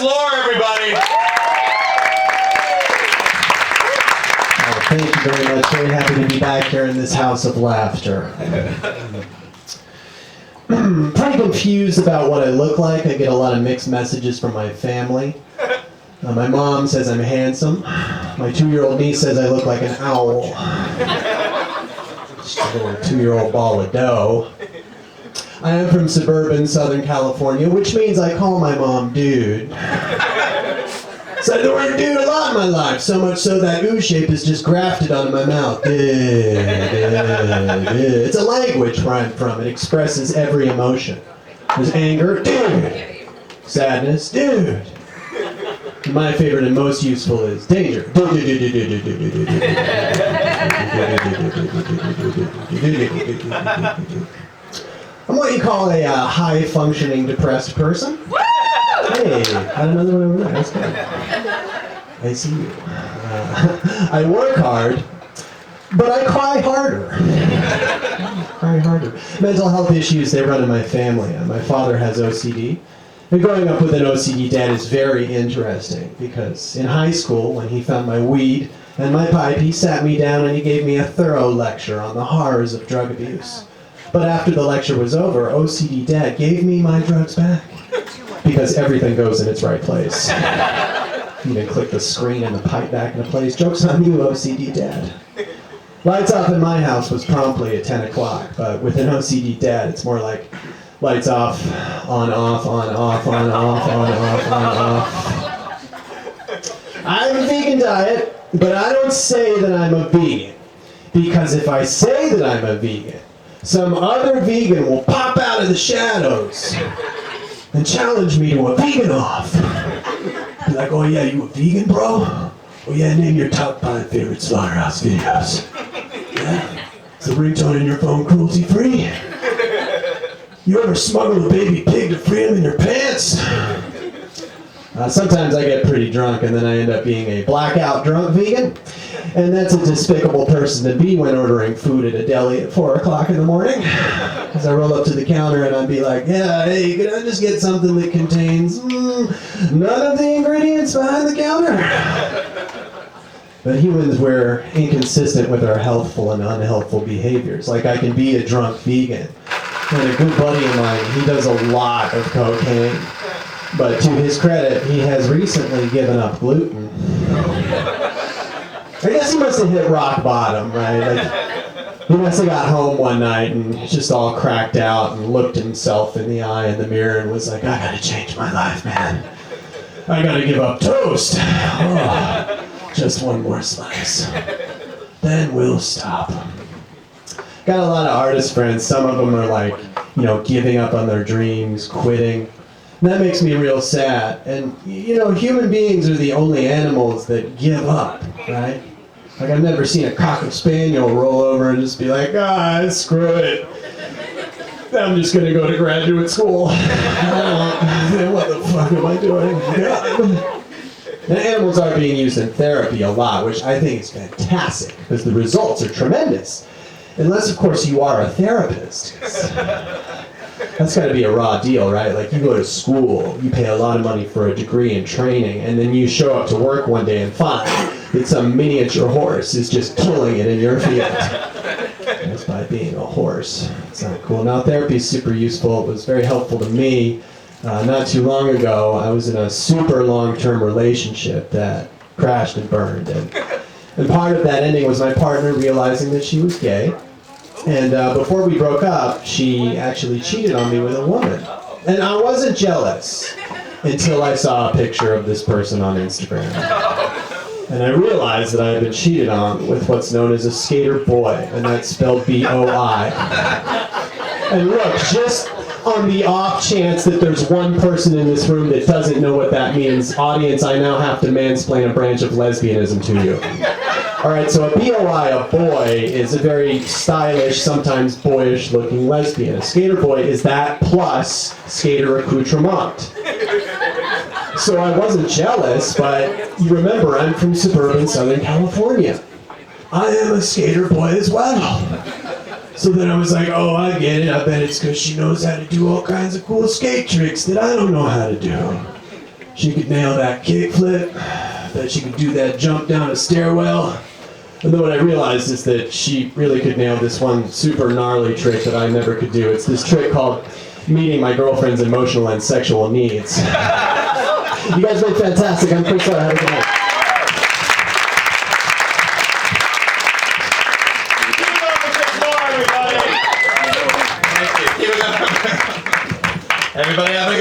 Lore, everybody. Thank you very much. Very happy to be back here in this house of laughter. Pretty confused about what I look like. I get a lot of mixed messages from my family. My mom says I'm handsome. My 2-year-old niece says I look like an owl. Just a little 2-year-old ball of dough. I am from suburban Southern California, which means I call my mom dude. Said the word dude a lot in my life, so much so that ooh shape is just grafted onto my mouth. It's a language where I'm from. It expresses every emotion. There's anger, dude. Sadness, dude. My favorite and most useful is danger. I'm what you call a high-functioning depressed person. Hey, got another one over there. That's good. I see you. I work hard, but I cry harder. Cry harder. Mental health issues, they run in my family. My father has OCD. And growing up with an OCD dad is very interesting because in high school, when he found my weed and my pipe, he sat me down and he gave me a thorough lecture on the horrors of drug abuse. But after the lecture was over, OCD dad gave me my drugs back. Because everything goes in its right place. You can click the screen and the pipe back into place. Joke's on you, OCD dad. Lights off in my house was promptly at 10 o'clock, but with an OCD dad, it's more like lights off, on, off, on, off, on, off, on, off, on, off. I have a vegan diet, but I don't say that I'm a vegan. Because if I say that I'm a vegan, some other vegan will pop out of the shadows and challenge me to a vegan off. Be like, oh yeah, you a vegan, bro? Oh yeah, name your top 5 favorite Slaughterhouse videos. Yeah? Is the ringtone in your phone cruelty free? You ever smuggle a baby pig to freedom in your pants? Sometimes I get pretty drunk and then I end up being a blackout drunk vegan. And that's a despicable person to be when ordering food at a deli at 4 o'clock in the morning. Because I roll up to the counter and I'd be like, yeah, hey, could I just get something that contains none of the ingredients behind the counter? But humans, we're inconsistent with our healthful and unhealthful behaviors. Like I can be a drunk vegan. And a good buddy of mine, he does a lot of cocaine. But to his credit, he has recently given up gluten. I guess he must have hit rock bottom, right? Like, he must have got home one night and just all cracked out and looked himself in the eye in the mirror and was like, I gotta change my life, man. I gotta give up toast. Oh, just one more slice. Then we'll stop. Got a lot of artist friends. Some of them are like, giving up on their dreams, quitting. And that makes me real sad. And, human beings are the only animals that give up, right? Like, I've never seen a cocker spaniel roll over and just be like, screw it. I'm just going to go to graduate school. What the fuck am I doing? And animals are being used in therapy a lot, which I think is fantastic, because the results are tremendous. Unless, of course, you are a therapist. That's got to be a raw deal, right? Like, you go to school, you pay a lot of money for a degree in training, and then you show up to work one day and find that some miniature horse is just killing it in your field. Just by being a horse. It's not cool. Now, therapy is super useful. It was very helpful to me. Not too long ago, I was in a super long-term relationship that crashed and burned. And part of that ending was my partner realizing that she was gay. And before we broke up, she actually cheated on me with a woman. And I wasn't jealous until I saw a picture of this person on Instagram. And I realized that I had been cheated on with what's known as a skater boy, and that's spelled B-O-I. And look, just on the off chance that there's one person in this room that doesn't know what that means, audience, I now have to mansplain a branch of lesbianism to you. Alright, so a BOI, a boy, is a very stylish, sometimes boyish-looking lesbian. A skater boy is that plus skater accoutrement. So I wasn't jealous, but you remember, I'm from suburban Southern California. I am a skater boy as well. So then I was like, oh, I get it. I bet it's because she knows how to do all kinds of cool skate tricks that I don't know how to do. she could nail that kickflip, that she could do that jump down a stairwell. And then what I realized is that she really could nail this one super gnarly trick that I never could do. It's this trick called meeting my girlfriend's emotional and sexual needs. You guys did fantastic. I'm pretty sorry. Have a good night. Everybody have a good